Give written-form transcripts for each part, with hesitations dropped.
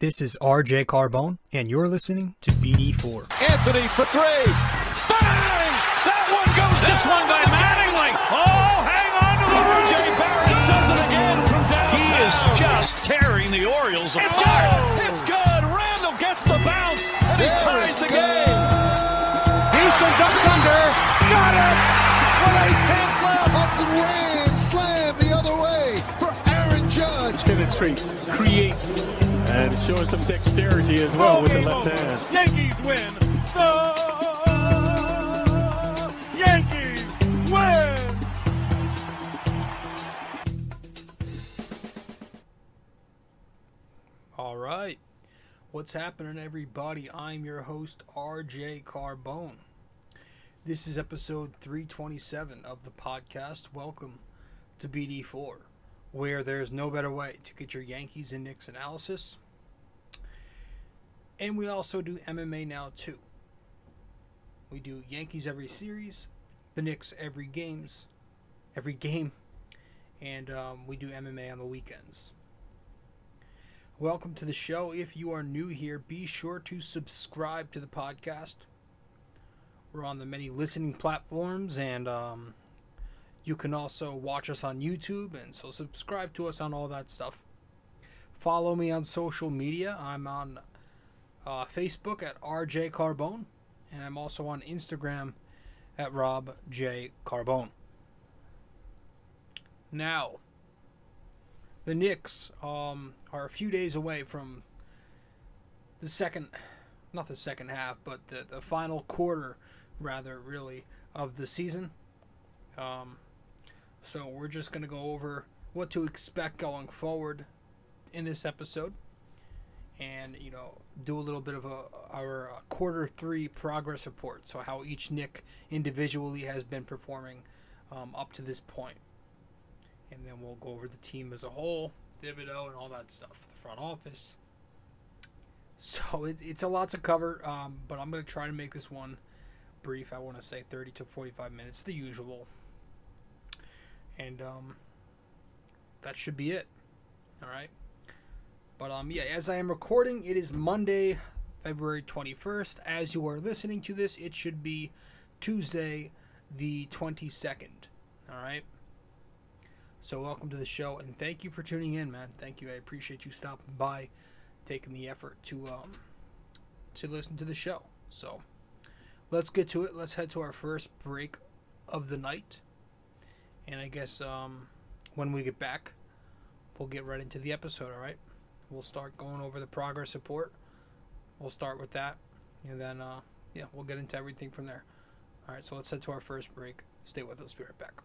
This is RJ-Carbone, and you're listening to BD4. Anthony for three. Bang! That one goes down. This one by Mattingly. Oh, hang on to the RJ Barrett does it again from downtown. He is just tearing the Orioles apart. It's good. Randle gets the bounce, and he ties the game. Houston ducks under. Got it! With 8 left. Up and ran. Slam the other way for Aaron Judge. Penetrates, creates, and showing some dexterity as well with the left hand. Yankees win. The Yankees win. All right. What's happening, everybody? I'm your host, RJ-Carbone. This is episode 327 of the podcast. Welcome to BD4, where there's no better way to get your Yankees and Knicks analysis. And we also do MMA now, too. We do Yankees every series, the Knicks every game, and we do MMA on the weekends. Welcome to the show. If you are new here, be sure to subscribe to the podcast. We're on the many listening platforms, and you can also watch us on YouTube, and so subscribe to us on all that stuff. Follow me on social media. I'm on Facebook at rjcarbone, and I'm also on Instagram at robjcarbone. Now, the Knicks are a few days away from the the final quarter, rather, really, of the season. So we're just going to go over what to expect going forward in this episode, and do a little bit of our quarter 3 progress report. So how each Knick individually has been performing up to this point. And then we'll go over the team as a whole, Thibodeau and all that stuff, the front office. So it's a lot to cover, but I'm going to try to make this one brief. I want to say 30 to 45 minutes, the usual. And that should be it. All right. But as I am recording, it is Monday, February 21st. As you are listening to this, it should be Tuesday, the 22nd. All right. So welcome to the show, and thank you for tuning in, man. Thank you. I appreciate you stopping by, taking the effort to listen to the show. So let's get to it. Let's head to our first break of the night. And I guess when we get back, we'll get right into the episode, all right? We'll start going over the progress report. We'll start with that, and then, we'll get into everything from there. All right, so let's head to our first break. Stay with us. Be right back.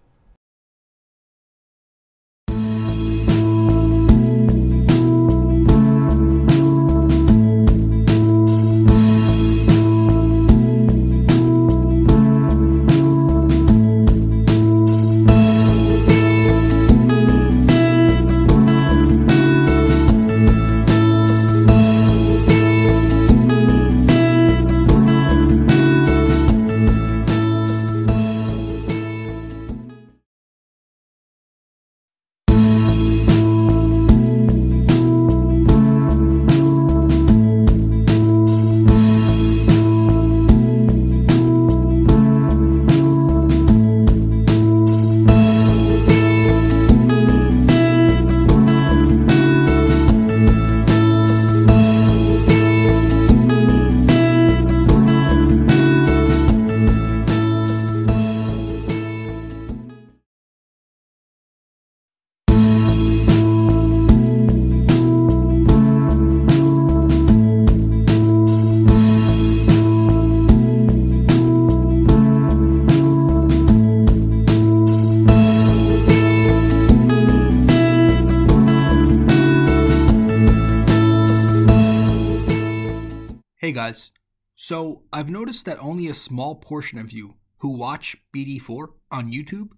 Hey guys, so I've noticed that only a small portion of you who watch BD4 on YouTube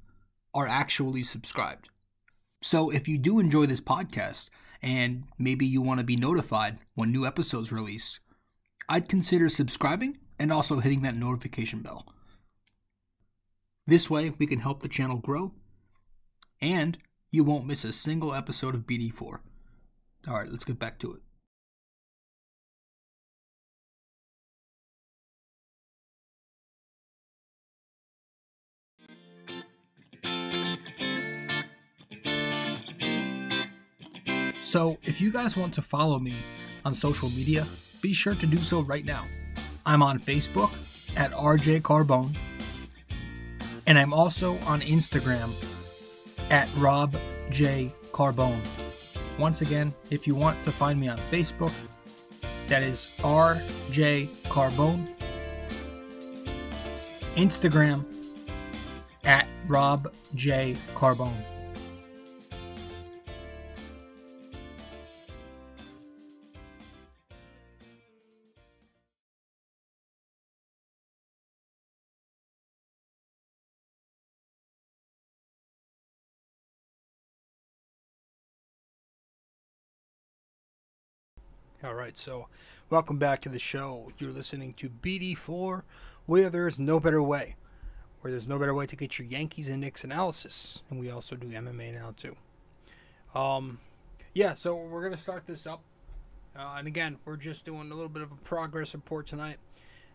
are actually subscribed. So if you do enjoy this podcast and maybe you want to be notified when new episodes release, I'd consider subscribing and also hitting that notification bell. This way we can help the channel grow and you won't miss a single episode of BD4. Alright, let's get back to it. So if you guys want to follow me on social media, be sure to do so right now. I'm on Facebook at rjcarbone, and I'm also on Instagram at rjcarbone. Once again, if you want to find me on Facebook, that is rjcarbone. Instagram at robjcarbone. Alright, so welcome back to the show. You're listening to BD4, where there's no better way. Where there's no better way to get your Yankees and Knicks analysis. And we also do MMA now, too. Yeah, so we're going to start this up. And again, we're just doing a little bit of a progress report tonight.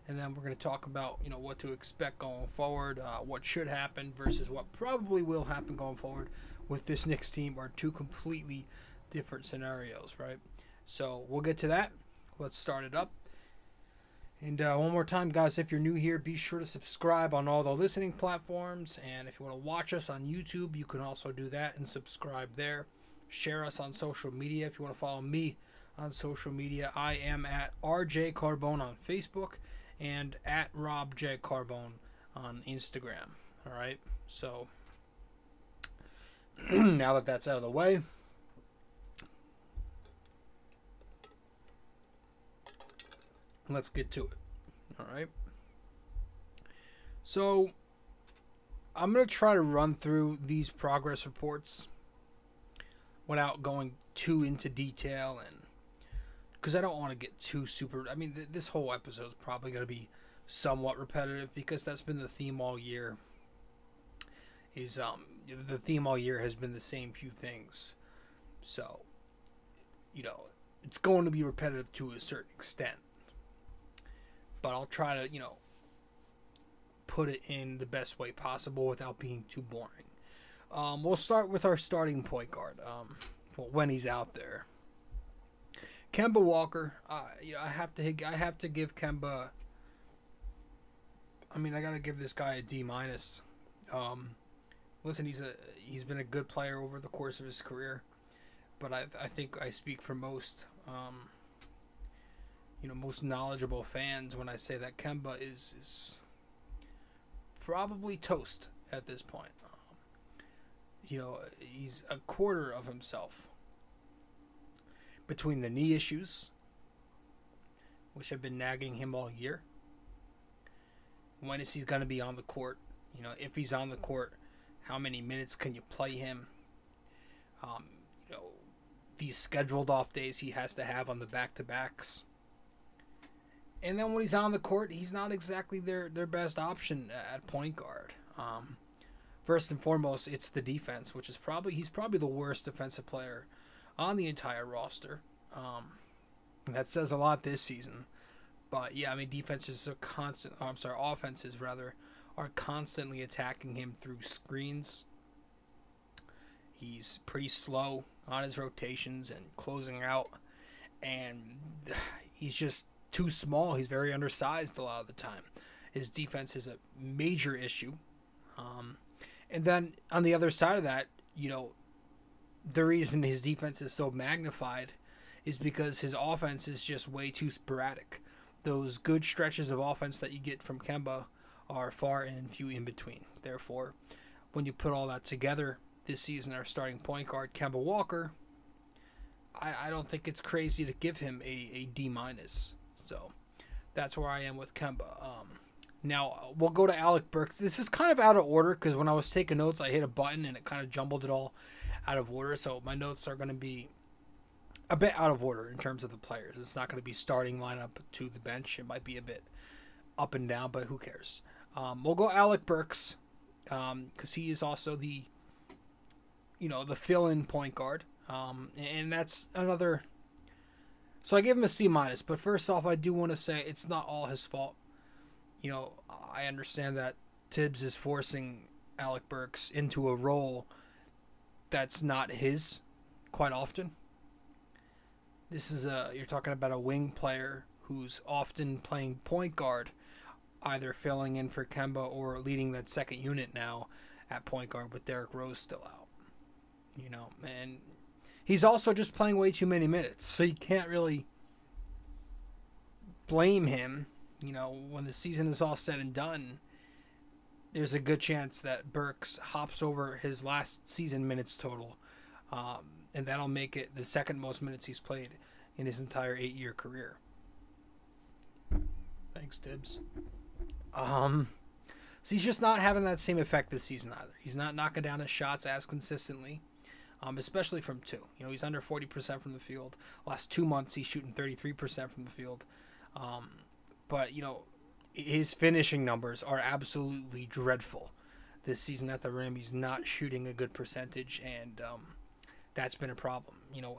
And then we're going to talk about, what to expect going forward, what should happen versus what probably will happen going forward with this Knicks team are two completely different scenarios, right? So we'll get to that. Let's start it up. And one more time, guys, if you're new here, be sure to subscribe on all the listening platforms. And if you want to watch us on YouTube, you can also do that and subscribe there. Share us on social media. If you want to follow me on social media, I am at rjcarbone on Facebook and at robjcarbone on Instagram. All right, so now that that's out of the way, let's get to it. All right. So I'm going to try to run through these progress reports without going too into detail, and because I don't want to get too super. I mean, this whole episode is probably going to be somewhat repetitive because that's been the theme all year. The theme all year has been the same few things. So, it's going to be repetitive to a certain extent. But I'll try to, put it in the best way possible without being too boring. We'll start with our starting point guard. When he's out there, Kemba Walker. I have to give Kemba. I gotta give this guy a D-. Listen, he's been a good player over the course of his career, but I think I speak for most. Most knowledgeable fans when I say that Kemba is probably toast at this point. He's a quarter of himself between the knee issues, which have been nagging him all year. When is he going to be on the court? If he's on the court, how many minutes can you play him? These scheduled off days he has to have on the back-to-backs. And then when he's on the court, he's not exactly their best option at point guard. First and foremost, it's the defense, which is he's probably the worst defensive player on the entire roster. That says a lot this season. But yeah, offenses are constantly attacking him through screens. He's pretty slow on his rotations and closing out, and he's just too small. He's very undersized a lot of the time. His defense is a major issue. And then on the other side of that, the reason his defense is so magnified is because his offense is just way too sporadic. Those good stretches of offense that you get from Kemba are far and few in between. Therefore, when you put all that together, this season our starting point guard, Kemba Walker, I don't think it's crazy to give him a D-. So that's where I am with Kemba. Now we'll go to Alec Burke. This is kind of out of order because when I was taking notes, I hit a button and it kind of jumbled it all out of order. So my notes are going to be a bit out of order in terms of the players. It's not going to be starting lineup to the bench. It might be a bit up and down, but who cares? We'll go Alec Burks because he is also the fill-in point guard. And that's another. So I give him a C-, but first off, I do want to say it's not all his fault. I understand that Tibbs is forcing Alec Burks into a role that's not his quite often. you're talking about a wing player who's often playing point guard, either filling in for Kemba or leading that second unit now at point guard with Derrick Rose still out. And he's also just playing way too many minutes, so you can't really blame him. When the season is all said and done, there's a good chance that Burks hops over his last season minutes total, and that'll make it the second most minutes he's played in his entire 8-year career. Thanks, Tibbs. So he's just not having that same effect this season either. He's not knocking down his shots as consistently, especially from two. He's under 40% from the field. Last 2 months, he's shooting 33% from the field. But his finishing numbers are absolutely dreadful this season at the rim. He's not shooting a good percentage, and that's been a problem.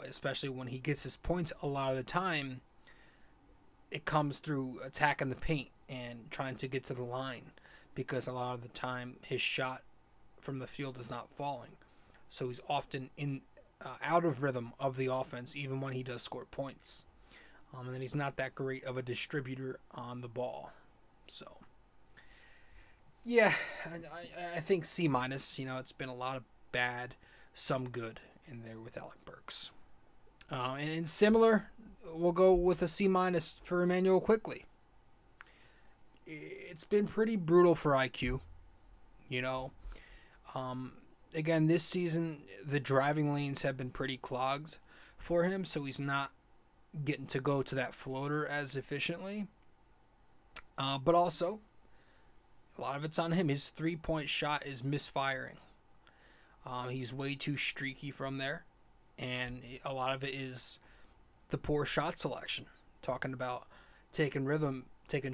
Especially when he gets his points a lot of the time, it comes through attacking the paint and trying to get to the line, because a lot of the time his shot from the field is not falling. So he's often out of rhythm of the offense, even when he does score points. And then he's not that great of a distributor on the ball. So, yeah, I think C-. It's been a lot of bad, some good in there with Alec Burks. And similar, we'll go with a C- for Emmanuel Quickly. It's been pretty brutal for IQ. Again, this season, the driving lanes have been pretty clogged for him, so he's not getting to go to that floater as efficiently. But also, a lot of it's on him. His three-point shot is misfiring. He's way too streaky from there, and a lot of it is the poor shot selection. Talking about taking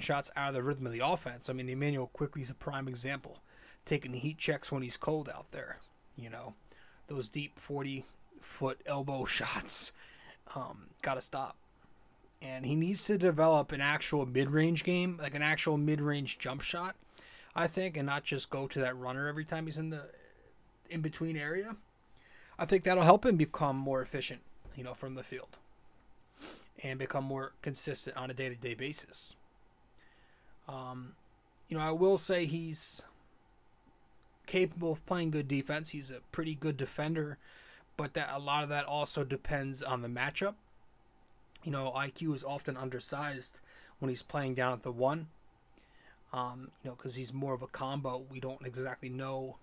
shots out of the rhythm of the offense. I mean, Emmanuel Quickly's a prime example. Taking heat checks when he's cold out there. Those deep 40-foot elbow shots. Got to stop. And he needs to develop an actual mid-range game, like an actual mid-range jump shot, I think, and not just go to that runner every time he's in the in-between area. I think that'll help him become more efficient, from the field, and become more consistent on a day-to-day basis. I will say he's capable of playing good defense. He's a pretty good defender, but a lot of that also depends on the matchup. IQ is often undersized when he's playing down at the 1, because he's more of a combo. We don't exactly know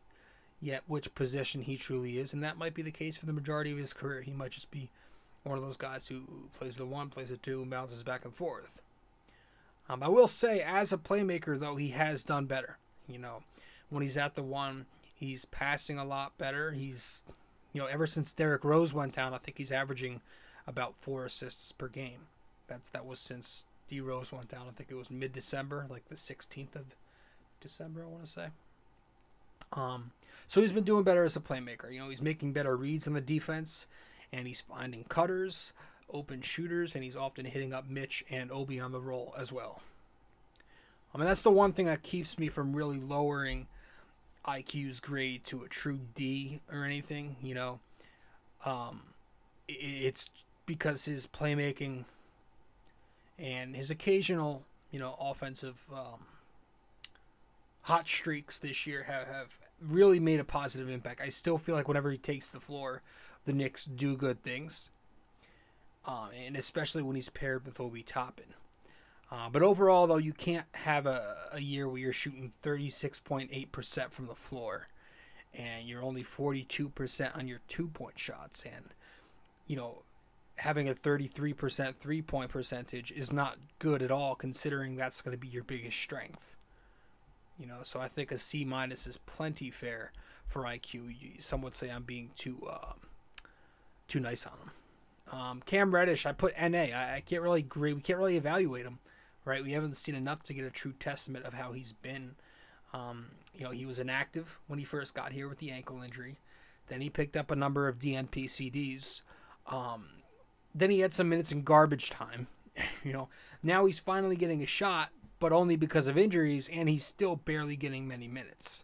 yet which position he truly is, and that might be the case for the majority of his career. He might just be one of those guys who plays the 1, plays the 2, and bounces back and forth. I will say, as a playmaker, though, he has done better. When he's at the 1, he's passing a lot better. He's, ever since Derrick Rose went down, I think he's averaging about 4 assists per game. That was since D Rose went down. I think it was mid-December, like the 16th of December, I want to say. So he's been doing better as a playmaker. He's making better reads on the defense, and he's finding cutters, open shooters, and he's often hitting up Mitch and Obi on the roll as well. That's the one thing that keeps me from really lowering IQ's grade to a true D or anything. It's because his playmaking and his occasional, offensive hot streaks this year have really made a positive impact. I still feel like whenever he takes the floor, the Knicks do good things, and especially when he's paired with Obi Toppin. But overall, though, you can't have a year where you're shooting 36.8% from the floor and you're only 42% on your 2-point shots. And, having a 33% three-point percentage is not good at all, considering that's going to be your biggest strength. So I think a C- is plenty fair for IQ. Some would say I'm being too nice on him. Cam Reddish, I put NA. I can't really agree. We can't really evaluate him. Right, we haven't seen enough to get a true testament of how he's been. He was inactive when he first got here with the ankle injury. Then he picked up a number of DNP CDs. Then he had some minutes in garbage time. Now he's finally getting a shot, but only because of injuries, and he's still barely getting many minutes.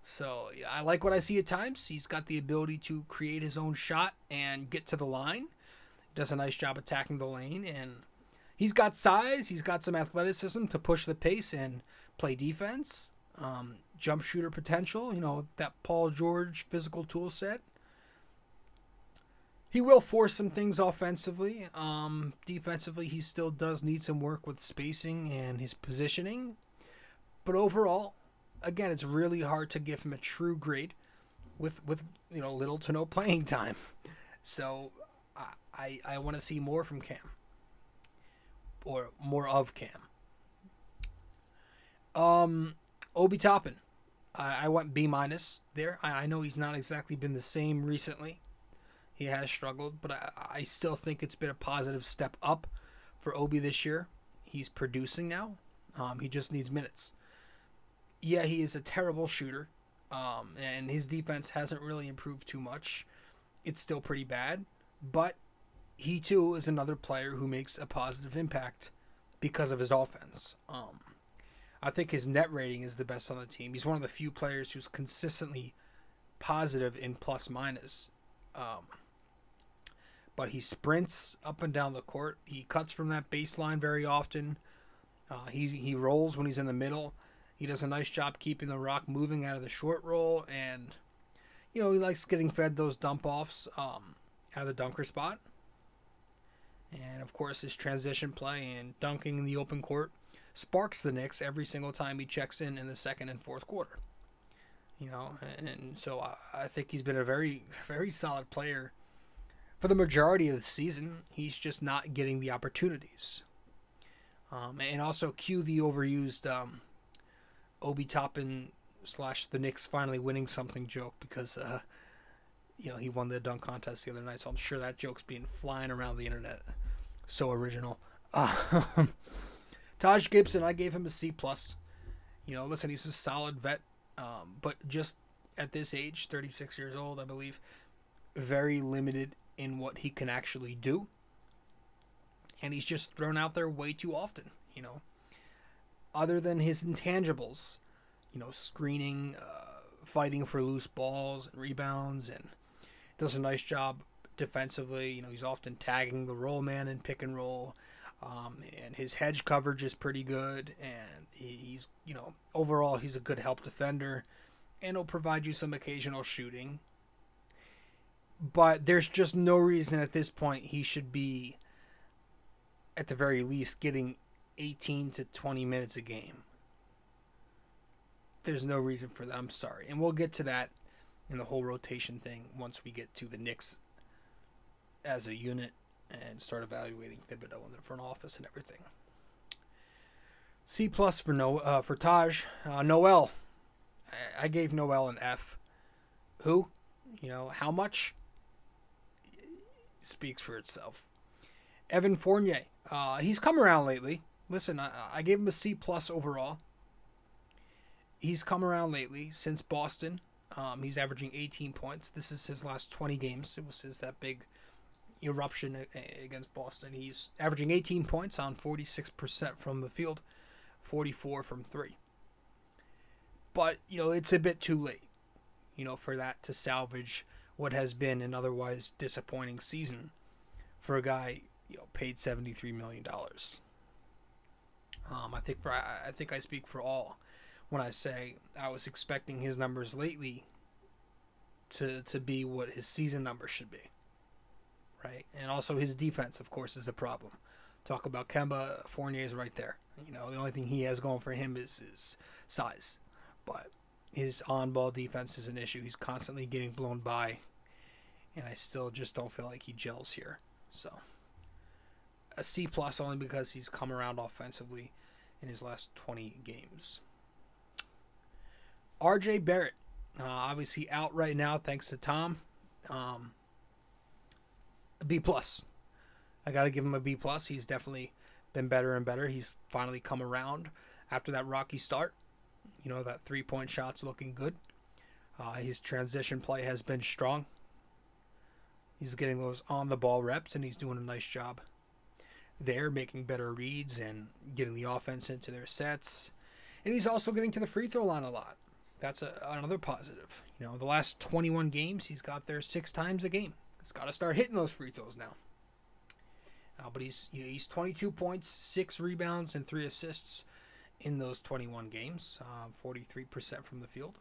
So I like what I see at times. He's got the ability to create his own shot and get to the line. does a nice job attacking the lane, and he's got size, he's got some athleticism to push the pace and play defense. Jump shooter potential, that Paul George physical tool set. He will force some things offensively. Defensively, he still does need some work with spacing and his positioning. But overall, again, it's really hard to give him a true grade with little to no playing time. So I want to see more from Cam. Or more of Cam. Obi Toppin. I went B- there. I know he's not exactly been the same recently. He has struggled, but I still think it's been a positive step up for Obi this year. He's producing now. He just needs minutes. Yeah, he is a terrible shooter, and his defense hasn't really improved too much. It's still pretty bad, but he too is another player who makes a positive impact because of his offense. I think his net rating is the best on the team. He's one of the few players who's consistently positive in plus minus. But he sprints up and down the court. He cuts from that baseline very often. He rolls when he's in the middle. He does a nice job keeping the rock moving out of the short roll. And, he likes getting fed those dump-offs out of the dunker spot. And, of course, his transition play and dunking in the open court sparks the Knicks every single time he checks in the second and fourth quarter. And so I think he's been a very, very solid player for the majority of the season. He's just not getting the opportunities. And also cue the overused Obi Toppin / the Knicks finally winning something joke because, he won the dunk contest the other night. So I'm sure that joke's being flying around the internet. So original. Taj Gibson, I gave him a C+. Listen, he's a solid vet. But just at this age, 36 years old, I believe, very limited in what he can actually do. And he's just thrown out there way too often, Other than his intangibles, screening, fighting for loose balls and rebounds, and does a nice job defensively. He's often tagging the roll man in pick and roll. And his hedge coverage is pretty good. And he's, overall, he's a good help defender. And he'll provide you some occasional shooting. But there's just no reason at this point he should be, at the very least, getting 18 to 20 minutes a game. There's no reason for that. I'm sorry. And we'll get to that in the whole rotation thing once we get to the Knicks as a unit and start evaluating Thibodeau in the front office and everything. C+ for Taj. Noel. I gave Noel an F. Who? How much? Speaks for itself. Evan Fournier. He's come around lately. Listen, I gave him a C+ overall. He's come around lately since Boston. He's averaging 18 points. This is his last 20 games. It was that big eruption against Boston. He's averaging 18 points on 46% from the field, 44 from 3. But, it's a bit too late, for that to salvage what has been an otherwise disappointing season for a guy, paid $73 million. I think I speak for all when I say I was expecting his numbers lately to be what his season numbers should be. Right? And also his defense, of course, is a problem. Talk about Kemba, Fournier is right there. The only thing he has going for him is his size. But his on-ball defense is an issue. He's constantly getting blown by. And I still just don't feel like he gels here. So, a C+ only because he's come around offensively in his last 20 games. RJ Barrett. Obviously out right now thanks to Tom. A B+. I got to give him a B+. He's definitely been better and better. He's finally come around after that rocky start. That 3-point shot's looking good. His transition play has been strong. He's getting those on-the-ball reps, and he's doing a nice job there, making better reads and getting the offense into their sets. And he's also getting to the free throw line a lot. That's another positive. The last 21 games, he's got there 6 times a game. He's got to start hitting those free throws now. But he's 22 points, 6 rebounds, and 3 assists in those 21 games. 43% from the field,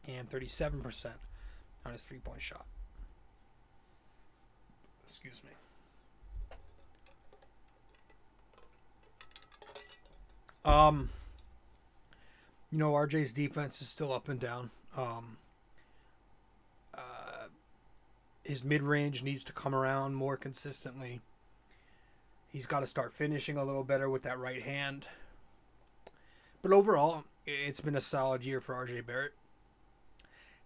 and 37% on his 3-point shot. Excuse me. RJ's defense is still up and down. His mid-range needs to come around more consistently. He's got to start finishing a little better with that right hand. But overall, it's been a solid year for RJ Barrett.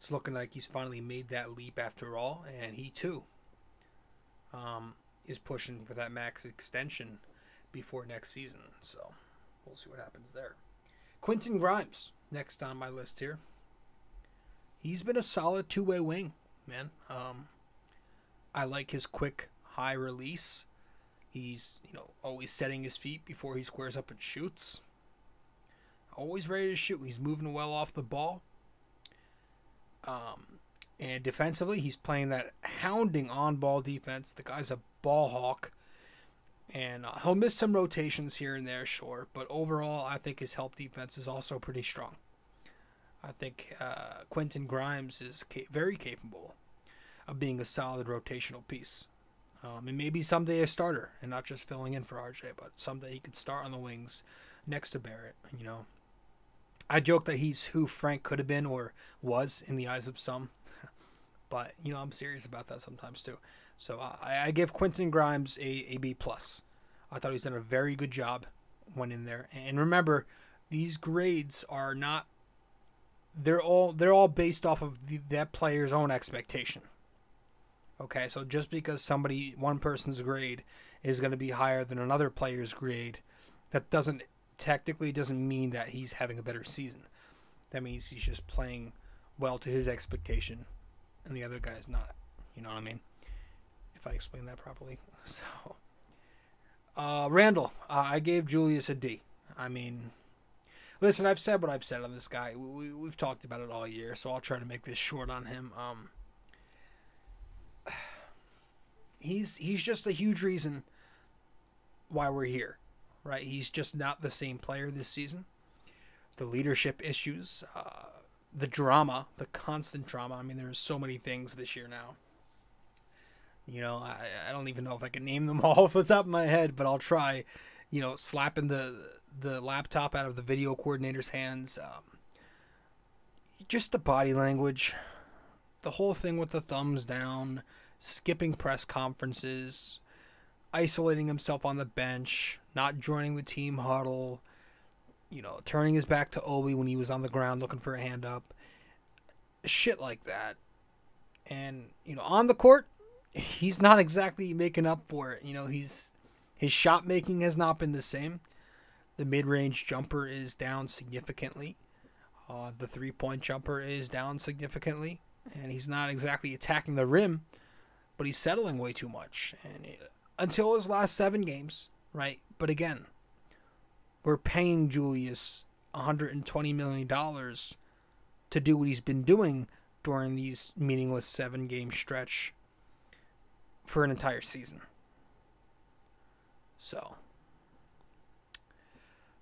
It's looking like he's finally made that leap after all, and he too is pushing for that max extension before next season. So we'll see what happens there. Quentin Grimes, next on my list here. He's been a solid two-way wing, man. I like his quick, high release. He's, always setting his feet before he squares up and shoots. Always ready to shoot. He's moving well off the ball. And defensively, he's playing that hounding on-ball defense. The guy's a ball hawk. And he'll miss some rotations here and there, sure. But overall, I think his help defense is also pretty strong. I think Quentin Grimes is very capable of being a solid rotational piece. And maybe someday a starter and not just filling in for RJ, but someday he could start on the wings next to Barrett. I joke that he's who Frank could have been or was in the eyes of some. But, I'm serious about that sometimes too. So I give Quentin Grimes a B+. I thought he's done a very good job when in there. And remember, these grades are not, they're all based off of that player's own expectation. Okay, so just because one person's grade is going to be higher than another player's grade, that doesn't mean that he's having a better season. That means he's just playing well to his expectation, and the other guy's not. You know what I mean? If I explain that properly. So, Randle, I gave Julius a D. Listen, I've said what I've said on this guy. We've talked about it all year, so I'll try to make this short on him. He's just a huge reason why we're here, right? He's just not the same player this season. The leadership issues, the drama, the constant drama. There's so many things this year now. I don't even know if I can name them all off the top of my head, but I'll try. Slapping the laptop out of the video coordinator's hands. Just the body language. The whole thing with the thumbs down. Skipping press conferences, isolating himself on the bench, not joining the team huddle, turning his back to Obi when he was on the ground looking for a hand up, shit like that. And, on the court, he's not exactly making up for it. His shot making has not been the same. The mid-range jumper is down significantly. The 3-point jumper is down significantly. And he's not exactly attacking the rim, but he's settling way too much. And until his last 7 games, right? But again, we're paying Julius $120 million to do what he's been doing during these meaningless 7-game stretch for an entire season. So,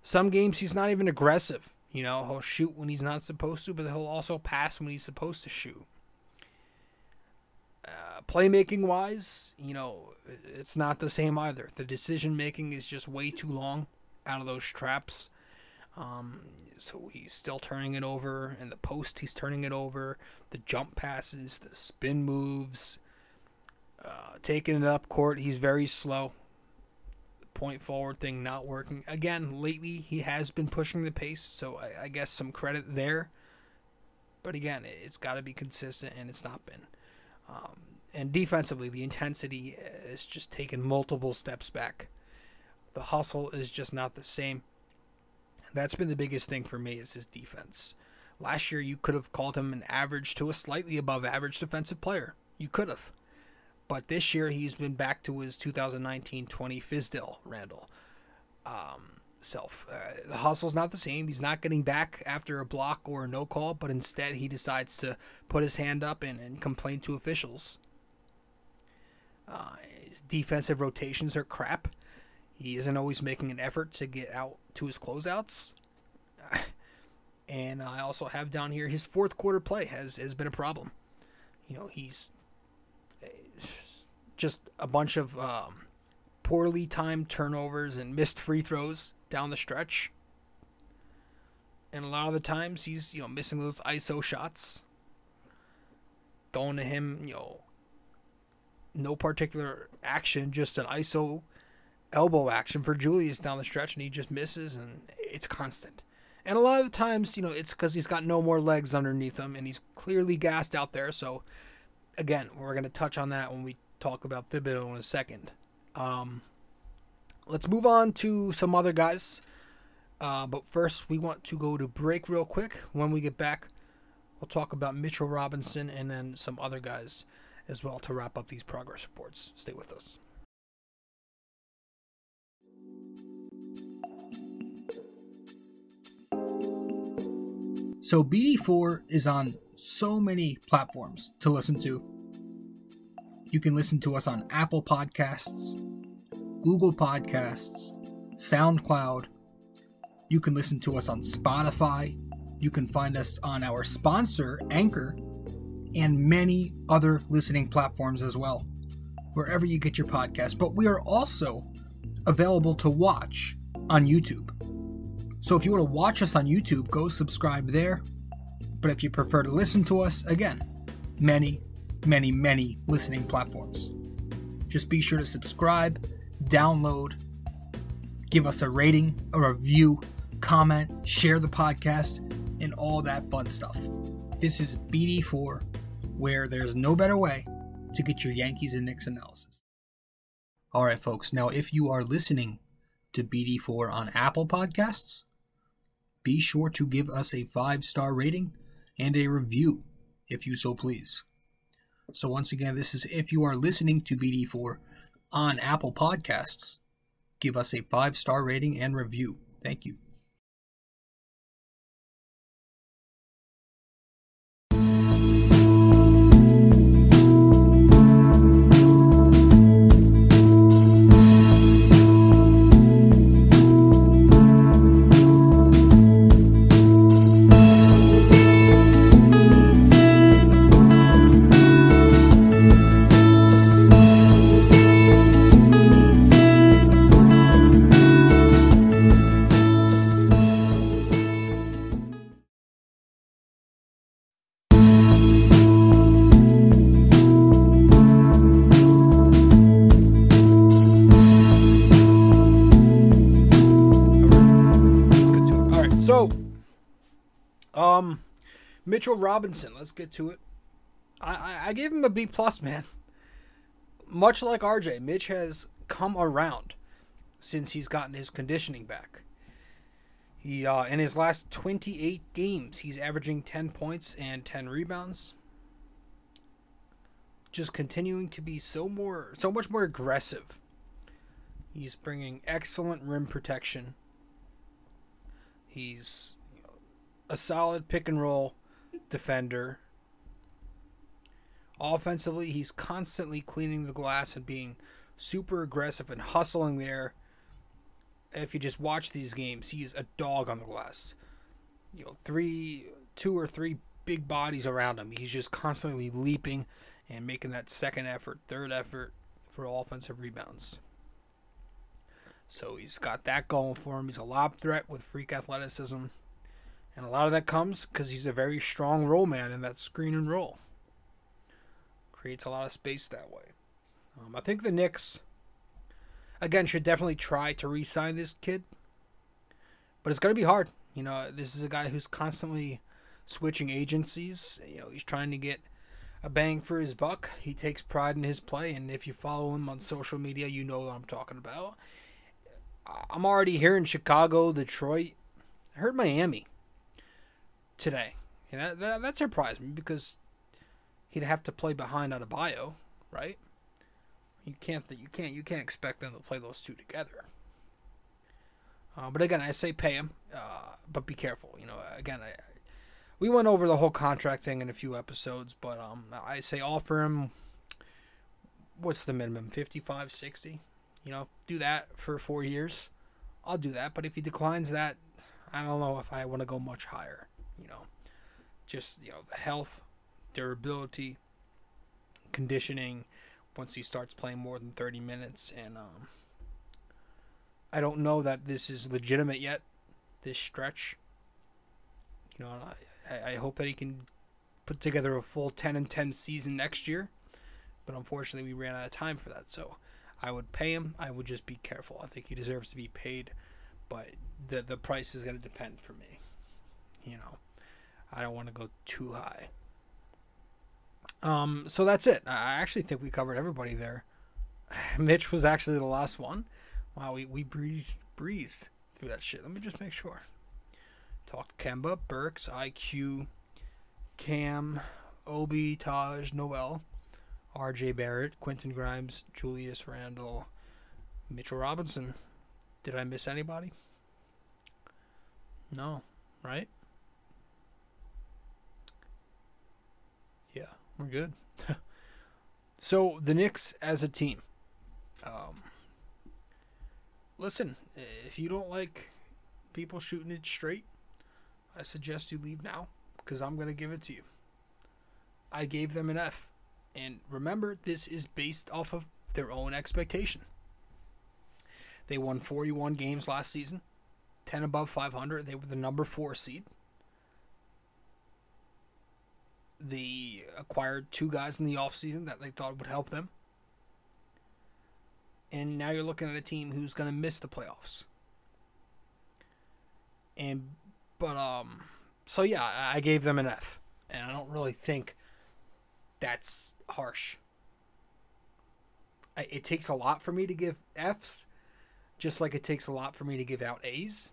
some games he's not even aggressive. He'll shoot when he's not supposed to, but he'll also pass when he's supposed to shoot. Playmaking wise, it's not the same either. The decision making is just way too long out of those traps. So he's still turning it over. In the post, he's turning it over. The jump passes, the spin moves, taking it up court, he's very slow. The point forward thing not working. Again, lately he has been pushing the pace, so I guess some credit there. But again, it's got to be consistent, and it's not been. And defensively, the intensity has just taken multiple steps back. The hustle is just not the same. That's been the biggest thing for me is his defense. Last year, you could have called him an average to a slightly above average defensive player. You could have. But this year, he's been back to his 2019-20 Fizdale Randle self. The hustle's not the same. He's not getting back after a block or a no call, but instead he decides to put his hand up and complain to officials. His defensive rotations are crap. He isn't always making an effort to get out to his closeouts. And I also have down here his fourth quarter play has been a problem. He's just a bunch of poorly timed turnovers and missed free throws down the stretch. And a lot of the times he's, missing those ISO shots. Going to him, no particular action, just an ISO elbow action for Julius down the stretch, and he just misses, and it's constant. And a lot of the times, it's because he's got no more legs underneath him, and he's clearly gassed out there. So, again, we're going to touch on that when we talk about Thibodeau in a second. Let's move on to some other guys. But first, we want to go to break real quick. When we get back, we'll talk about Mitchell Robinson and then some other guys as well to wrap up these progress reports. Stay with us. So BD4 is on so many platforms to listen to. You can listen to us on Apple Podcasts, Google Podcasts, SoundCloud. You can listen to us on Spotify. You can find us on our sponsor, Anchor, and many other listening platforms as well, wherever you get your podcast. But we are also available to watch on YouTube. So if you want to watch us on YouTube, go subscribe there. But if you prefer to listen to us, again, many listening platforms. Just be sure to subscribe, download, give us a rating, a review, comment, share the podcast, and all that fun stuff. This is BD4, where there's no better way to get your Yankees and Knicks analysis. All right, folks. Now, if you are listening to BD4 on Apple Podcasts, be sure to give us a 5-star rating and a review, if you so please. So once again, this is if you are listening to BD4 on Apple Podcasts, give us a 5-star rating and review. Thank you. Mitchell Robinson, let's get to it. I gave him a B+, man. Much like RJ, Mitch has come around since he's gotten his conditioning back. He in his last 28 games, he's averaging 10 points and 10 rebounds. Just continuing to be so much more aggressive. He's bringing excellent rim protection. He's a solid pick and roll defender. Offensively, he's constantly cleaning the glass and being super aggressive and hustling there. If you just watch these games, he's a dog on the glass. 2 or 3 big bodies around him. He's just constantly leaping and making that second effort, third effort for offensive rebounds. So he's got that going for him. He's a lob threat with freak athleticism. And a lot of that comes because he's a very strong roll man in that screen and roll. Creates a lot of space that way. I think the Knicks, again, should definitely try to re-sign this kid. But it's going to be hard. This is a guy who's constantly switching agencies. He's trying to get a bang for his buck. He takes pride in his play. And if you follow him on social media, you know what I'm talking about. I'm already hearing Chicago, Detroit. I heard Miami today. And that surprised me because he'd have to play behind Adebayo, right? You can't expect them to play those two together. But again, I say pay him, but be careful. Again, we went over the whole contract thing in a few episodes, but I say offer him what's the minimum? 55, 60? Do that for 4 years. I'll do that. But if he declines that, I don't know if I want to go much higher. Just, the health, durability, conditioning, once he starts playing more than 30 minutes. And I don't know that this is legitimate yet, this stretch. I hope that he can put together a full 10-10 season next year. But unfortunately, we ran out of time for that. So I would pay him. I would just be careful. I think he deserves to be paid. But the price is going to depend for me. I don't want to go too high. So that's it. I actually think we covered everybody there. Mitch was actually the last one. Wow, we breezed through that shit. Let me just make sure. Talked Kemba, Burks, IQ, Cam, Obi, Taj, Noel, RJ Barrett, Quentin Grimes, Julius Randle, Mitchell Robinson. Did I miss anybody? No, right? Yeah, we're good. So, the Knicks as a team. Listen, if you don't like people shooting it straight, I suggest you leave now, because I'm going to give it to you. I gave them an F. And remember, this is based off of their own expectation. They won 41 games last season, 10 above 500. They were the number 4 seed. They acquired 2 guys in the offseason that they thought would help them. And now you're looking at a team who's going to miss the playoffs. So yeah, I gave them an F. And I don't really think that's harsh. It takes a lot for me to give Fs, just like it takes a lot for me to give out As.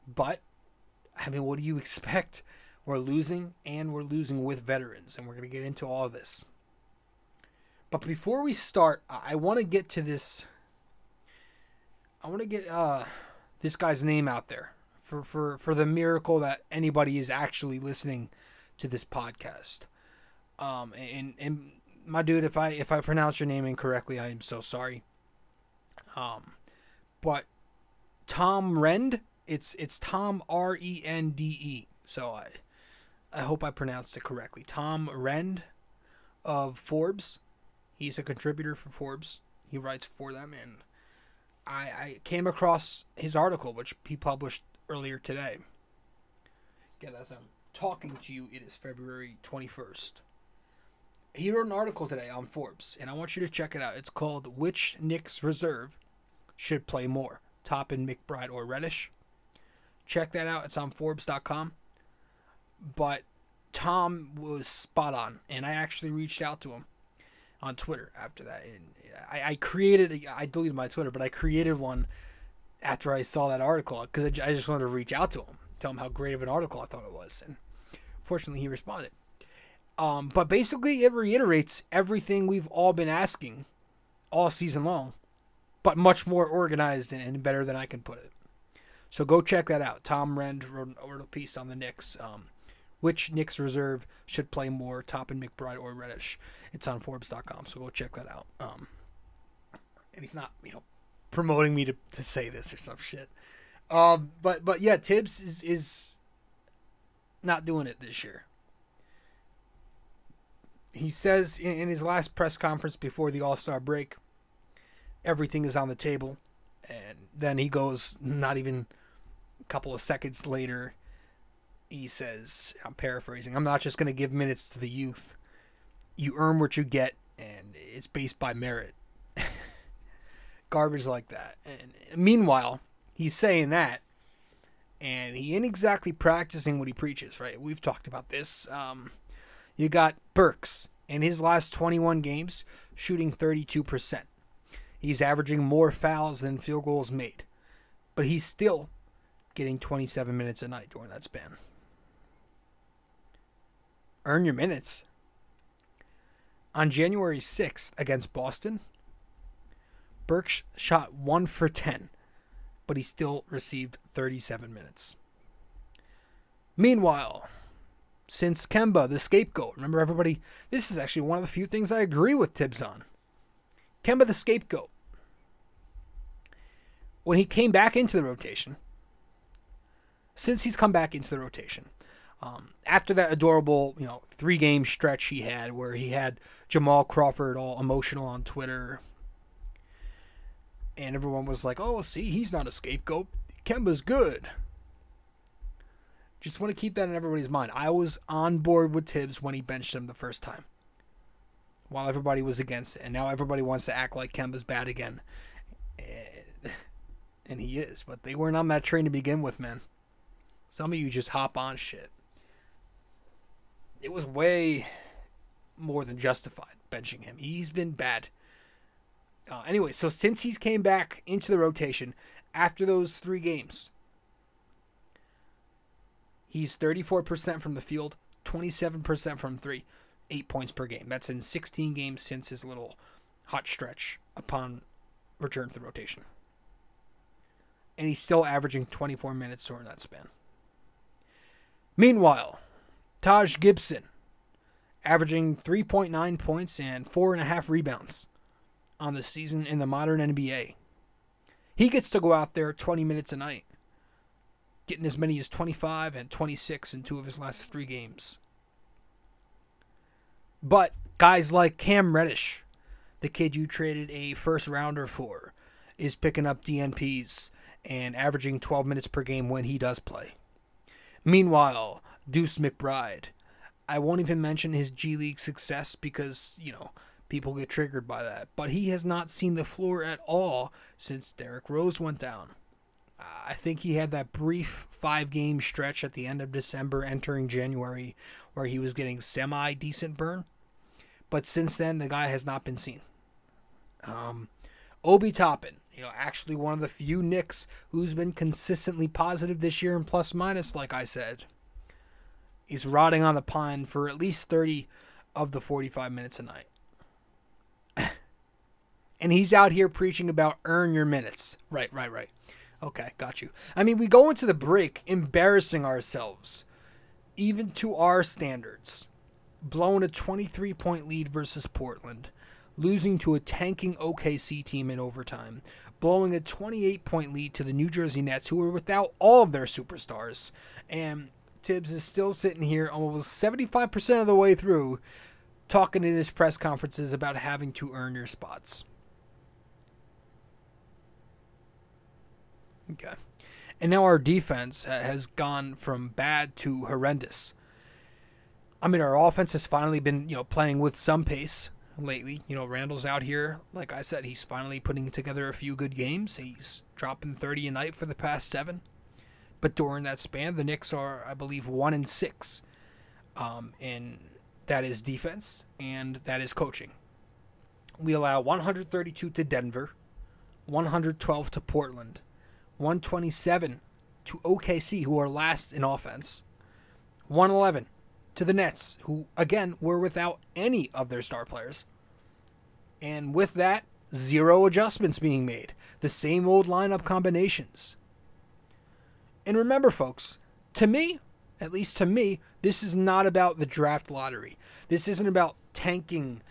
But, what do you expect? We're losing, and we're losing with veterans, and we're going to get into all of this. But before we start, I want to get to this. I want to get this guy's name out there for the miracle that anybody is actually listening to this podcast. And my dude, if I pronounce your name incorrectly, I am so sorry. But Tom Rende, it's Tom Rende. So I hope I pronounced it correctly. Tom Rende of Forbes. He's a contributor for Forbes. He writes for them, and I came across his article, which he published earlier today. Again, as I'm talking to you, it is February 21st. He wrote an article today on Forbes, and I want you to check it out. It's called "Which Knicks Reserve Should Play More, Toppin, McBride, or Reddish?" Check that out. It's on Forbes.com. But Tom was spot on, and I actually reached out to him on Twitter after that. And I deleted my Twitter, but I created one after I saw that article because I just wanted to reach out to him, tell him how great of an article I thought it was. And fortunately, he responded. But basically, it reiterates everything we've all been asking all season long, but much more organized and better than I can put it. So go check that out. Tom Rende wrote a piece on the Knicks. Which Knicks reserve should play more, Toppin, McBride, or Reddish? It's on Forbes.com, so go check that out. And he's not, promoting me to say this or some shit. But yeah, Tibbs is not doing it this year. He says in his last press conference before the All-Star break, everything is on the table. And then he goes, not even a couple of seconds later, he says, I'm paraphrasing, "I'm not just going to give minutes to the youth. You earn what you get, and it's based by merit." Garbage like that. And meanwhile, he's saying that, and he ain't exactly practicing what he preaches, right? We've talked about this. You got Burks in his last 21 games shooting 32%. He's averaging more fouls than field goals made, but he's still getting 27 minutes a night during that span. Earn your minutes. On January 6th against Boston, Burke shot 1 for 10, but he still received 37 minutes. Meanwhile, since Kemba, the scapegoat. Remember, everybody, this is actually one of the few things I agree with Tibbs on. Kemba, the scapegoat. When he came back into the rotation, since he's come back into the rotation, after that adorable, 3-game stretch he had where he had Jamal Crawford all emotional on Twitter, and everyone was like, oh, see, he's not a scapegoat. Kemba's good. Just want to keep that in everybody's mind. I was on board with Tibbs when he benched him the first time, while everybody was against it, and now everybody wants to act like Kemba's bad again. And he is, but they weren't on that train to begin with, man. Some of you just hop on shit. It was way more than justified benching him. He's been bad. Anyway, so since he's came back into the rotation after those 3 games, he's 34% from the field, 27% from 3, 8 points per game. That's in 16 games since his little hot stretch upon return to the rotation. And he's still averaging 24 minutes during that span. Meanwhile, Taj Gibson, averaging 3.9 points and 4.5 rebounds on the season in the modern NBA. He gets to go out there 20 minutes a night, getting as many as 25 and 26 in 2 of his last 3 games. But guys like Cam Reddish, the kid you traded a first rounder for, is picking up DNPs and averaging 12 minutes per game when he does play. Meanwhile, Deuce Mcbride, I won't even mention his G League success because, people get triggered by that. But he has not seen the floor at all since Derrick Rose went down. I think he had that brief 5-game stretch at the end of December, entering January, where he was getting semi-decent burn. But since then, the guy has not been seen. Obi Toppin, actually one of the few Knicks who's been consistently positive this year in plus-minus, like I said. He's rotting on the pine for at least 30 of the 45 minutes a night. And he's out here preaching about earn your minutes. Right. Okay, got you. I mean, we go into the break embarrassing ourselves, even to our standards. Blowing a 23-point lead versus Portland. Losing to a tanking OKC team in overtime. Blowing a 28-point lead to the New Jersey Nets, who were without all of their superstars. And Tibbs is still sitting here almost 75% of the way through talking in his press conferences about having to earn your spots. Okay. And now our defense has gone from bad to horrendous. I mean, our offense has finally been, playing with some pace lately. Randle's out here. Like I said, he's finally putting together a few good games. He's dropping 30 a night for the past 7. But during that span, the Knicks are, I believe, 1-6. And that is defense, and that is coaching. We allow 132 to Denver, 112 to Portland, 127 to OKC, who are last in offense, 111 to the Nets, who, again, were without any of their star players. And with that, 0 adjustments being made. The same old lineup combinations. And remember, folks, to me, at least to me, this is not about the draft lottery. This isn't about tanking.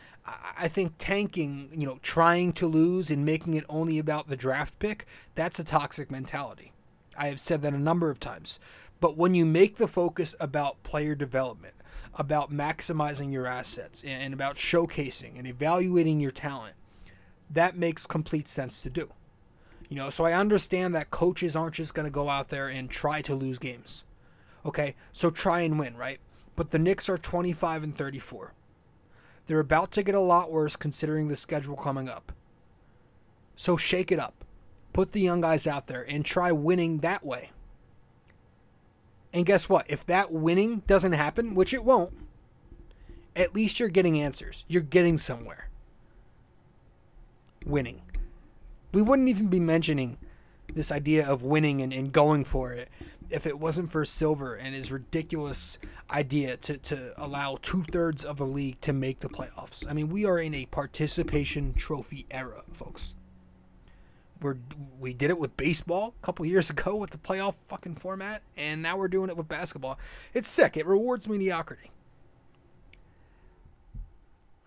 I think tanking, trying to lose and making it only about the draft pick, that's a toxic mentality. I have said that a number of times. But when you make the focus about player development, about maximizing your assets, and about showcasing and evaluating your talent, that makes complete sense to do. So I understand that coaches aren't just going to go out there and try to lose games. Okay, so try and win, right? But the Knicks are 25-34. They're about to get a lot worse considering the schedule coming up. So shake it up. Put the young guys out there and try winning that way. And guess what? If that winning doesn't happen, which it won't, at least you're getting answers. You're getting somewhere. Winning. We wouldn't even be mentioning this idea of winning and going for it if it wasn't for Silver and his ridiculous idea to allow 2/3 of the league to make the playoffs. I mean, we are in a participation trophy era, folks. We did it with baseball a couple years ago with the playoff fucking format, and now we're doing it with basketball. It's sick. It rewards mediocrity.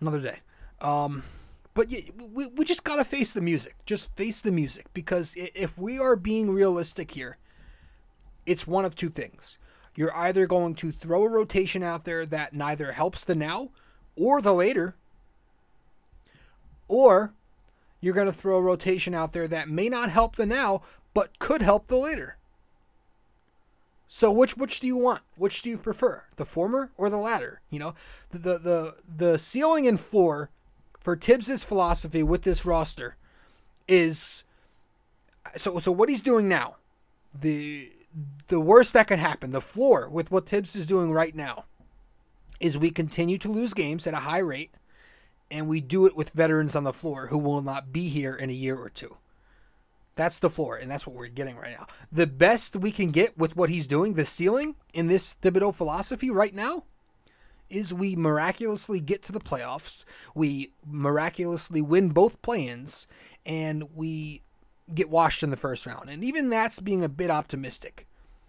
Another day. But yeah, we just got to face the music. Just face the music. Because if we are being realistic here, it's one of two things. You're either going to throw a rotation out there that neither helps the now or the later, or you're going to throw a rotation out there that may not help the now, but could help the later. So which do you want? Which do you prefer? The former or the latter? You know, the ceiling and floor for Tibbs' philosophy with this roster is so what he's doing now. The worst that could happen, the floor with what Tibbs is doing right now, is we continue to lose games at a high rate, and we do it with veterans on the floor who will not be here in a year or two. That's the floor, and that's what we're getting right now. The best we can get with what he's doing, the ceiling in this Thibodeau philosophy right now, is we miraculously get to the playoffs, we miraculously win both play-ins, and we get washed in the first round. And even that's being a bit optimistic.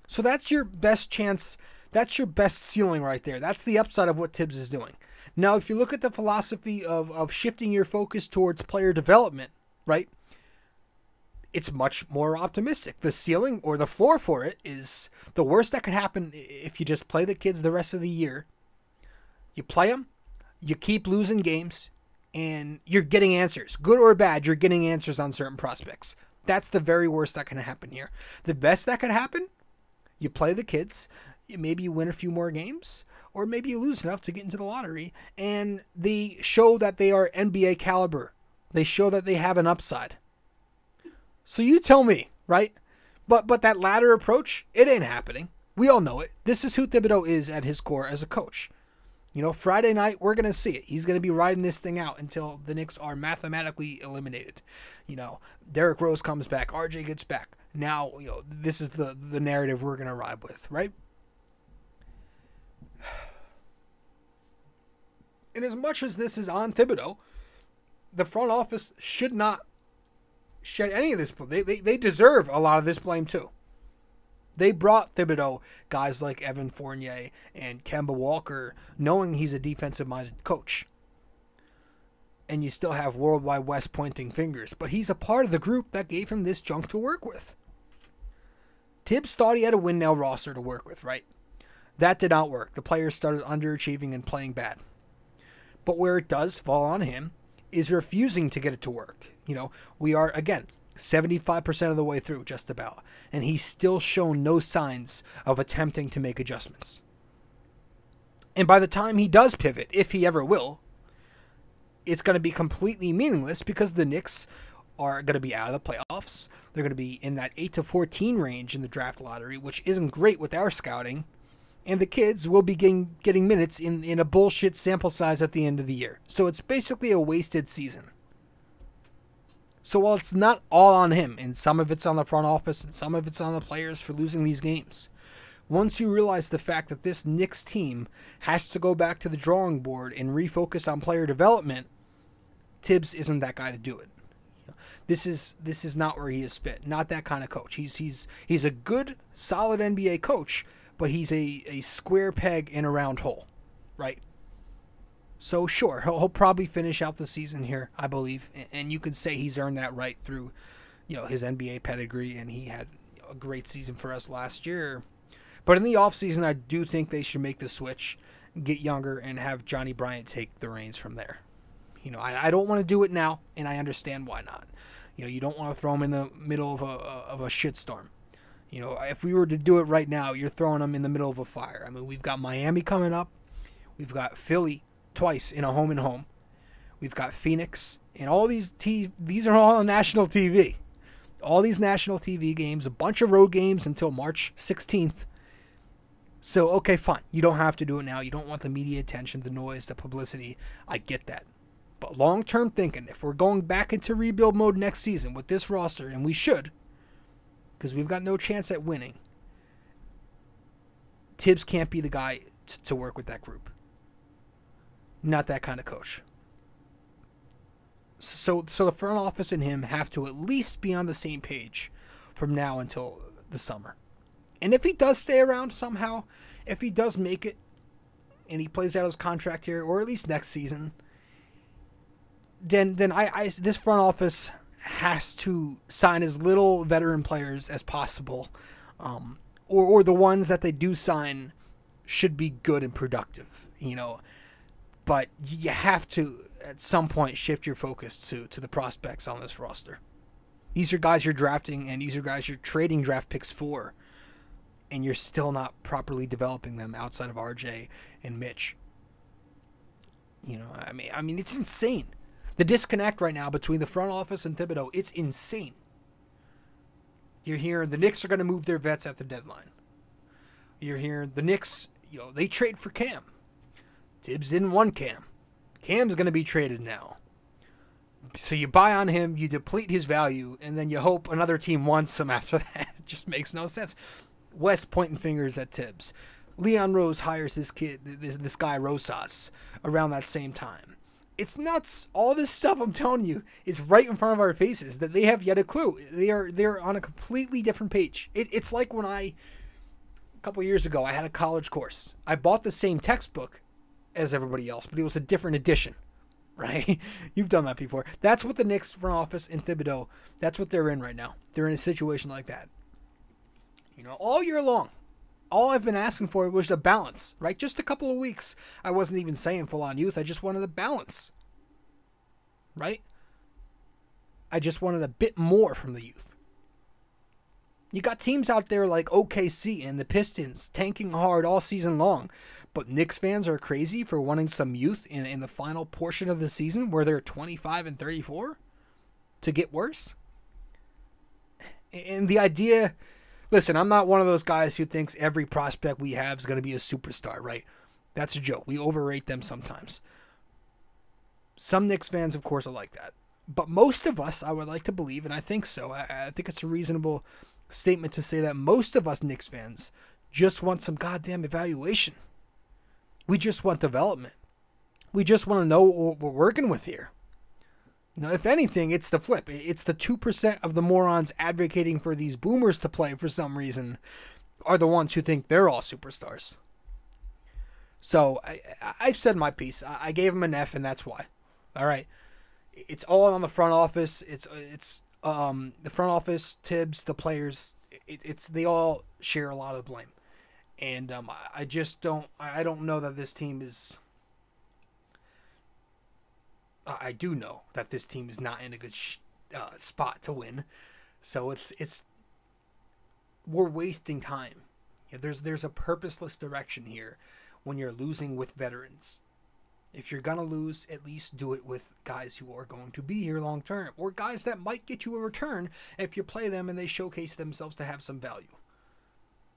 So that's your best chance. That's your best ceiling right there. That's the upside of what Tibbs is doing. Now, if you look at the philosophy of shifting your focus towards player development, right, it's much more optimistic. The ceiling or the floor for it is the worst that could happen if you just play the kids the rest of the year. You play them, you keep losing games, and you're getting answers. Good or bad, you're getting answers on certain prospects. That's the very worst that can happen here. The best that could happen, you play the kids, maybe you win a few more games, or maybe you lose enough to get into the lottery, and they show that they are NBA caliber. They show that they have an upside. So you tell me, right? But that latter approach, it ain't happening. We all know it. This is who Thibodeau is at his core as a coach. You know, Friday night, we're going to see it. He's going to be riding this thing out until the Knicks are mathematically eliminated. You know, Derrick Rose comes back. RJ gets back. Now, you know, this is the narrative we're going to ride with, right? And as much as this is on Thibodeau, the front office should not shed any of this. They deserve a lot of this blame, too. They brought Thibodeau guys like Evan Fournier and Kemba Walker, knowing he's a defensive-minded coach. And you still have Worldwide West pointing fingers. But he's a part of the group that gave him this junk to work with. Tibbs thought he had a win-now roster to work with, right? That did not work. The players started underachieving and playing bad. But where it does fall on him is refusing to get it to work. You know, we are, again, 75% of the way through, just about. And he's still shown no signs of attempting to make adjustments. And by the time he does pivot, if he ever will, it's going to be completely meaningless because the Knicks are going to be out of the playoffs. They're going to be in that 8-14 range in the draft lottery, which isn't great with our scouting. And the kids will be getting minutes in a bullshit sample size at the end of the year. So it's basically a wasted season. So while it's not all on him, and some of it's on the front office and some of it's on the players for losing these games, once you realize the fact that this Knicks team has to go back to the drawing board and refocus on player development, Tibbs isn't that guy to do it. This is not where he is fit. Not that kind of coach. He's a good, solid NBA coach, but he's a square peg in a round hole, right? So sure, he'll probably finish out the season here, I believe, and you could say he's earned that right through, you know, his NBA pedigree, and he had a great season for us last year. But in the offseason, I do think they should make the switch, get younger, and have Johnny Bryant take the reins from there. You know, I don't want to do it now, and I understand why not. You know, you don't want to throw him in the middle of a shitstorm. You know, if we were to do it right now, you're throwing him in the middle of a fire. I mean, we've got Miami coming up. We've got Philly twice in a home and home. We've got Phoenix, and all these are all on national TV. All these national TV games, a bunch of road games until March 16th. So, okay, fine. You don't have to do it now. You don't want the media attention, the noise, the publicity. I get that. But long-term thinking, if we're going back into rebuild mode next season with this roster, and we should, because we've got no chance at winning, Tibbs can't be the guy to work with that group. Not that kind of coach. So the front office and him have to at least be on the same page from now until the summer. And if he does stay around somehow, if he does make it, and he plays out his contract here, or at least next season, then this front office has to sign as little veteran players as possible, or the ones that they do sign should be good and productive, you know. But you have to, at some point, shift your focus to the prospects on this roster. These are guys you're drafting, and these are guys you're trading draft picks for, and you're still not properly developing them outside of RJ and Mitch. You know, I mean, it's insane. The disconnect right now between the front office and Thibodeau, it's insane. You're hearing the Knicks are going to move their vets at the deadline. You're hearing the Knicks, you know, they trade for Cam. Tibbs didn't want Cam. Cam's going to be traded now. So you buy on him, you deplete his value, and then you hope another team wants him after that. It just makes no sense. West pointing fingers at Tibbs. Leon Rose hires this kid, this guy Rosas, around that same time. It's nuts. All this stuff I'm telling you is right in front of our faces that they have yet a clue. They're on a completely different page. It's like when a couple years ago, I had a college course. I bought the same textbook as everybody else, but it was a different edition, right? You've done that before. That's what the Knicks front office and Thibodeau, that's what they're in right now. They're in a situation like that. You know, all year long, all I've been asking for was a balance, right? Just a couple of weeks. I wasn't even saying full-on youth. I just wanted a balance, right? I just wanted a bit more from the youth. You got teams out there like OKC and the Pistons tanking hard all season long, but Knicks fans are crazy for wanting some youth in the final portion of the season where they're 25 and 34 to get worse. And the idea... Listen, I'm not one of those guys who thinks every prospect we have is going to be a superstar, right? That's a joke. We overrate them sometimes. Some Knicks fans, of course, are like that. But most of us, I would like to believe, and I think so, I think it's a reasonable statement to say that most of us Knicks fans just want some goddamn evaluation. We just want development. We just want to know what we're working with here. You know, if anything, it's the flip. It's the 2% of the morons advocating for these boomers to play for some reason are the ones who think they're all superstars. So I've said my piece. I gave him an F, and that's why. All right, it's all on the front office. It's the front office, Tibbs, the players. They all share a lot of the blame, and I don't know that this team is. I do know that this team is not in a good spot to win, so we're wasting time. Yeah, there's a purposeless direction here when you're losing with veterans. If you're gonna lose, at least do it with guys who are going to be here long term, or guys that might get you a return if you play them and they showcase themselves to have some value.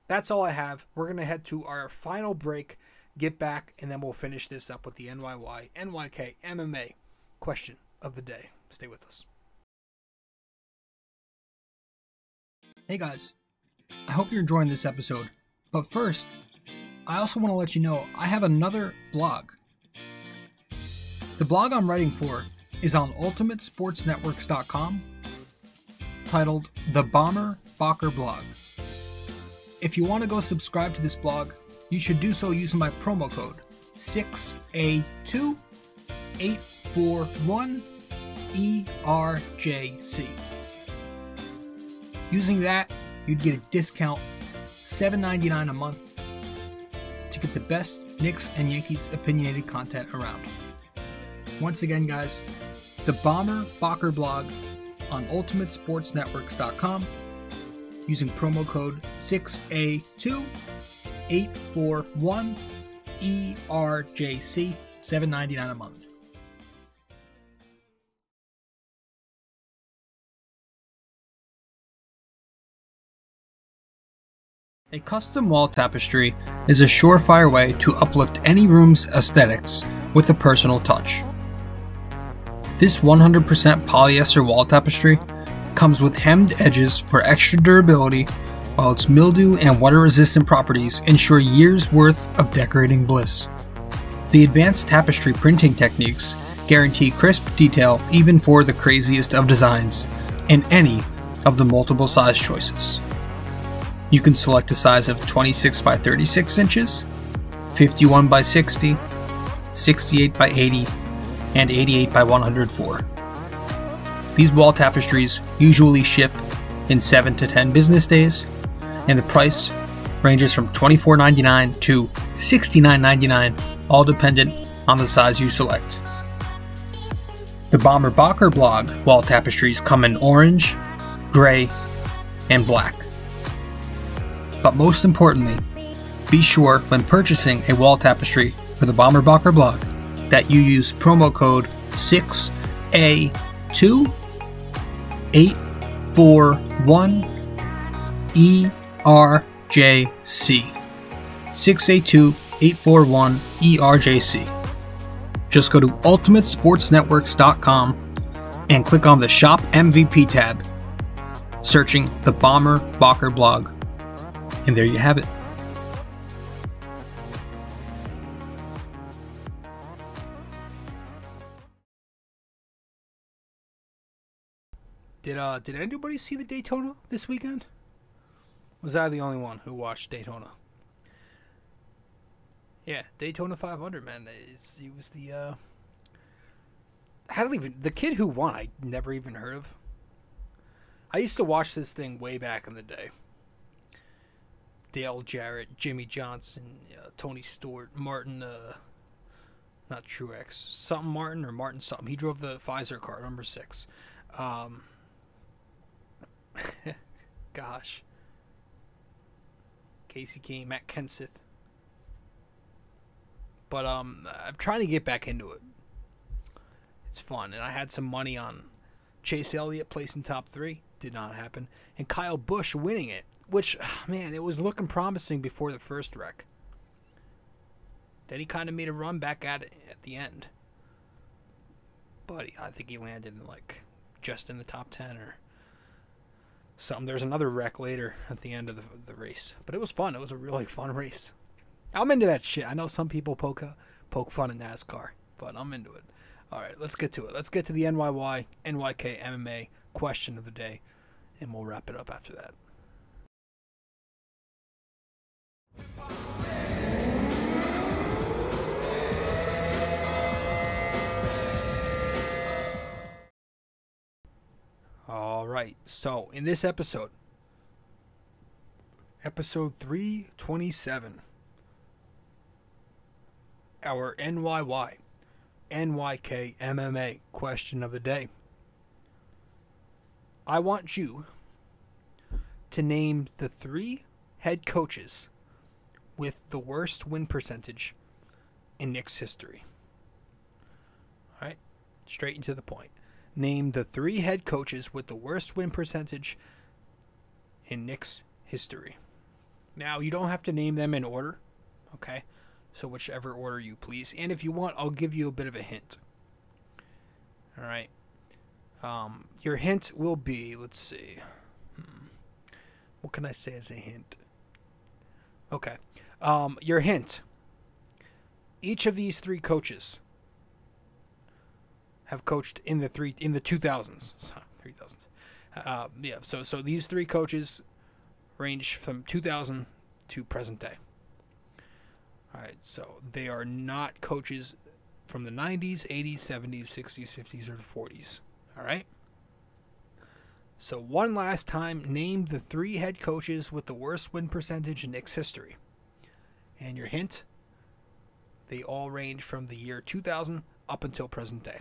That's all I have. We're gonna head to our final break, get back, and then we'll finish this up with the NYY-NYK-MMA Question of the day. Stay with us. Hey guys, I hope you're enjoying this episode. But first, I also want to let you know I have another blog. The blog I'm writing for is on ultimatesportsnetworks.com, titled The Bomber Walker Blog. If you want to go subscribe to this blog, you should do so using my promo code 6A2841ERJC. Using that, you'd get a discount, $7.99 a month, to get the best Knicks and Yankees opinionated content around. Once again, guys, the Bomber Walker blog on ultimatesportsnetworks.com using promo code 6A2841ERJC, $7.99 a month. A custom wall tapestry is a surefire way to uplift any room's aesthetics with a personal touch. This 100% polyester wall tapestry comes with hemmed edges for extra durability, while its mildew and water-resistant properties ensure years' worth of decorating bliss. The advanced tapestry printing techniques guarantee crisp detail even for the craziest of designs in any of the multiple size choices. You can select a size of 26 by 36 inches, 51 by 60, 68 by 80, and 88 by 104. These wall tapestries usually ship in 7 to 10 business days, and the price ranges from $24.99 to $69.99, all dependent on the size you select. The Bomber Bocker blog wall tapestries come in orange, gray, and black. But most importantly, be sure when purchasing a wall tapestry for the Bomber Bocker blog that you use promo code 6A2841ERJC. 6A2841ERJC. Just go to ultimatesportsnetworks.com and click on the Shop MVP tab, searching the Bomber Bocker blog. And there you have it. Did anybody see the Daytona this weekend? Was I the only one who watched Daytona? Yeah, Daytona 500, man. He was the the kid who won, I never even heard of. I used to watch this thing way back in the day. Dale Jarrett, Jimmy Johnson, Tony Stewart, Martin, not Truex, something Martin or Martin something. He drove the Pfizer car, number 6. Gosh. Casey King, Matt Kenseth. But I'm trying to get back into it. It's fun, and I had some money on Chase Elliott placing top 3. Did not happen. And Kyle Busch winning it, which, man, it was looking promising before the first wreck. Then he kind of made a run back at it at the end. But I think he landed in just in the top 10 or something. There's another wreck later at the end of the race. But it was fun. It was a really fun race. I'm into that shit. I know some people poke fun in NASCAR, but I'm into it. All right, let's get to it. Let's get to the NYY-NYK-MMA question of the day, and we'll wrap it up after that. All right, so in this episode 327, our NYY-NYK-MMA question of the day. I want you to name the 3 head coaches with the worst win percentage in Knicks history. All right, straight and to the point. Name the 3 head coaches with the worst win percentage in Knicks history. Now, you don't have to name them in order, okay? So whichever order you please. And if you want, I'll give you a bit of a hint. All right. Your hint will be, let's see. What can I say as a hint? Okay. Your hint. Each of these 3 coaches have coached in the 2000s. 3000s. Yeah. So these 3 coaches range from 2000 to present day. All right, so they are not coaches from the 90s, 80s, 70s, 60s, 50s, or the 40s. All right? So one last time, name the 3 head coaches with the worst win percentage in Knicks history. And your hint, they all range from the year 2000 up until present day.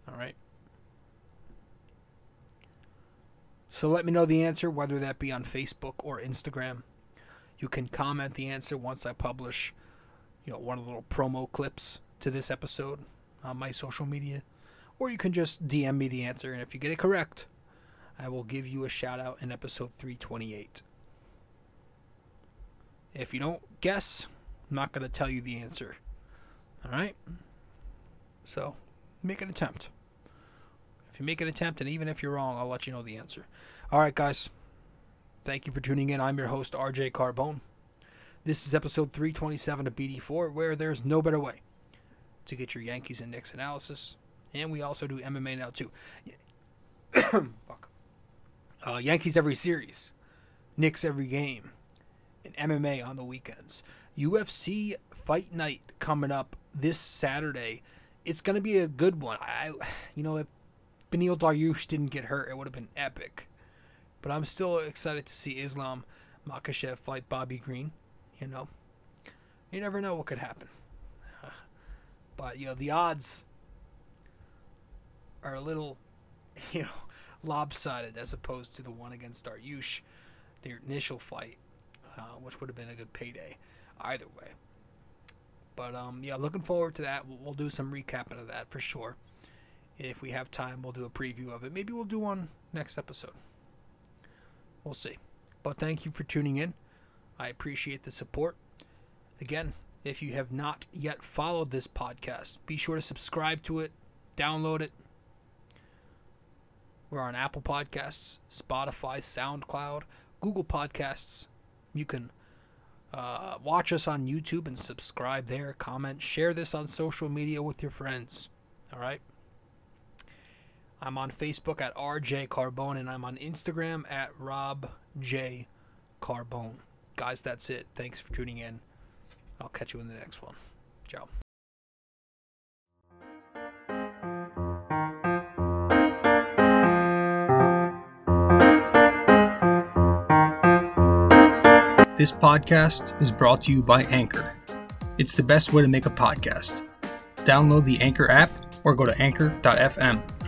All right? So let me know the answer, whether that be on Facebook or Instagram. You can comment the answer once I publish, one of the little promo clips to this episode on my social media. Or you can just DM me the answer, and if you get it correct, I will give you a shout out in episode 328. If you don't guess, I'm not going to tell you the answer. All right? So, make an attempt. If you make an attempt, and even if you're wrong, I'll let you know the answer. All right, guys. Thank you for tuning in. I'm your host, rjcarbone. This is episode 327 of BD4, where there's no better way to get your Yankees and Knicks analysis. And we also do MMA now too. Fuck. Yankees every series, Knicks every game, and MMA on the weekends. UFC Fight Night coming up this Saturday. It's going to be a good one. If Beneil Dariush didn't get hurt, it would have been epic. But I'm still excited to see Islam Makhachev fight Bobby Green. You never know what could happen. But, the odds are a little, lopsided as opposed to the one against Dariush, their initial fight, which would have been a good payday either way. But, looking forward to that. We'll do some recapping of that for sure. If we have time, we'll do a preview of it. Maybe we'll do one next episode. We'll see. But thank you for tuning in. I appreciate the support. Again, if you have not yet followed this podcast, be sure to subscribe to it, download it. We're on Apple Podcasts, Spotify, SoundCloud, Google Podcasts. You can watch us on YouTube and subscribe there, comment, share this on social media with your friends. All right? I'm on Facebook at rjcarbone, and I'm on Instagram at rjcarbone. Guys, that's it. Thanks for tuning in. I'll catch you in the next one. Ciao. This podcast is brought to you by Anchor. It's the best way to make a podcast. Download the Anchor app or go to anchor.fm.